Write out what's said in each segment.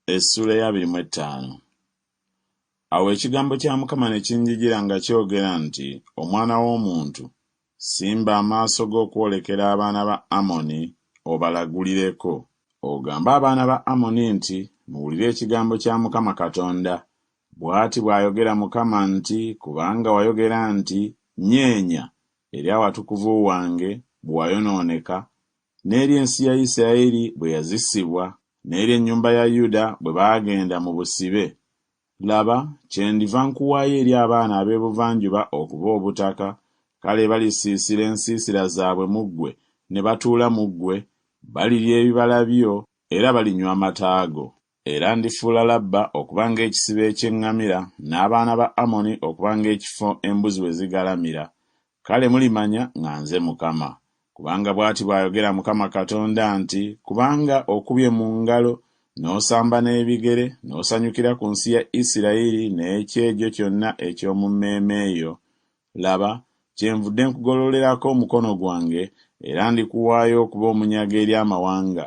Essuula ya 25. Awo ekigambo kya Mukama ne kinjijira nga kyogera nti, omwana w'omuntu, simba amaaso go okwolekera abaana ba Amoni obalagulireko. Ogambe abaana ba Amoni nti, muwulire ekigambo kya Mukama Katonda. Bw'ati bw'ayogera Mukama nti, kubanga wayogera nti, nyeenya eri awatukuvu wange bwe wayonooneka, n'eri ensi ya Isirayiri bwe yazissibwa, n'eri ennyumba ya Yuda bwe baagenda mu busibe. Laba, kyendiva nkuwaayo eri abaana ab'ebuvanjuba okuba obutaka, kale balisiisira ensiisira zaabwe mu ggwe, ne batuula mu ggwe, balirya ebibala byo era balinywa amata go. Era ndifuula Labba okuba ng'ekisibo eky'eŋŋamira, n'abaana ba Amoni okuba ng'ekifo embuzi we zigalamira. Kale mulimanya nga nze Mukama. Kubanga bw'ati bw'ayogera Mukama Katonda nti, kubanga okubye mu ngalo, n'osamba n'ebigere, n'osanyukira ku nsi ya Isirayiri n'ekyejo kyonna eky'omu mmeeme eyo, laba, kyenvudde nkugololerako omukono gwange, era ndikuwaayo okuba omunyago eri amawanga,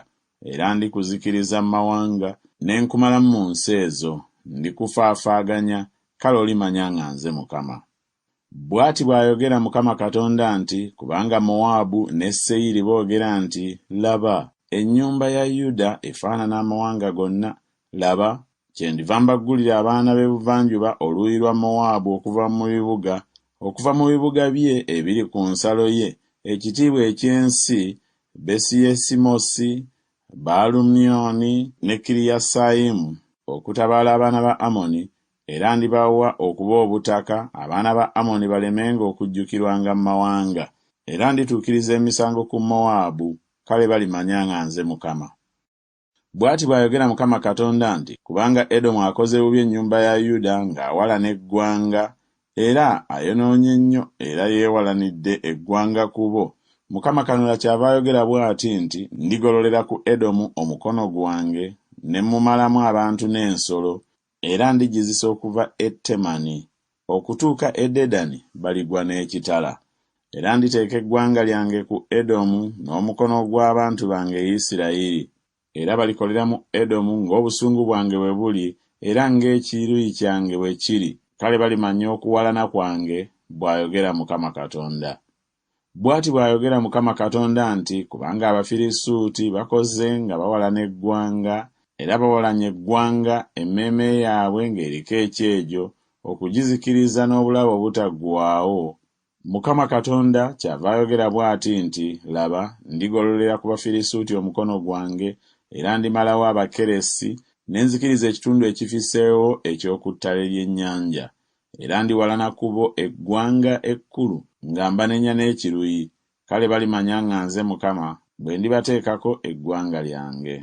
era ndikuzikiriza mu mawanga, ne nkumalamu mu nsi ezo, ndikufaafaaganya, kale olimanya nga nze Mukama. Bw'ati bw'ayogera Mukama Katonda nti, kubanga Mowaabu ne Seyiri boogera nti, laba, ennyumba ya Yuda efaanana amawanga gonna. Laba, kyendiva mbaggulira abaana b'ebuvanjuba oluuyi lwa Mowaabu okuva mu bibuga bye ebiri ku nsalo ye, ekitiibwa eky'ensi, Besiyesimosi, Baalumyoni ne Kiriyasayimu, okutabaala abaana ba Amoni, era ndibawa okuba obutaka, abaana ba Amoni balemenga okujjukirwanga mu mawanga, era ndituukiriza emisango ku Mowaabu, kale balimanya nga nze Mukama. Bw'ati bw'ayogera Mukama Katonda nti, kubanga Edomu akoze bubi ennyumba ya Yuda ng'awalana eggwanga, era ayonoonye nnyo era yeewalanidde eggwanga ku bo, Mukama Katonda kyava ayogera bw'ati nti, ndigololera ku Edomu omukono gwange, ne mumalamu abantu n'ensolo, era ndigizisa okuva e Temani okutuuka e Dedani baligwa n'ekitala. Era nditeeka eggwanga lyange ku Edomu n'omukono gw'abantu bange Isirayiri, era balikolera mu Edomu ng'obusungu bwange bwe buli, era ng'ekiruyi kyange bwe kiri, kale balimanya okuwalana kwange, bw'ayogera Mukama Katonda. Bw'ati bw'ayogera Mukama Katonda nti, kubanga Abafirisuuti bakoze nga bawalana eggwanga, era bawalanye eggwanga emmeeme yaabwe ng'eriko ekyejo, okugizikiriza n'obulabe obutaggwaawo, Mukama Katonda kyava ayogera bw'ati nti, laba, ndigololera ku Bafirisuuti omukono gwange, era ndimalawo Abakeresi, ne nzikiriza ekitundu ekifiseewo eky'oku ttale ly'ennyanja, era ndiwalana ku bo eggwanga ekkulu, nga mbanenya n'ekiruyi, kale balimanya nga nze Mukama bwe ndibateekako eggwanga lyange.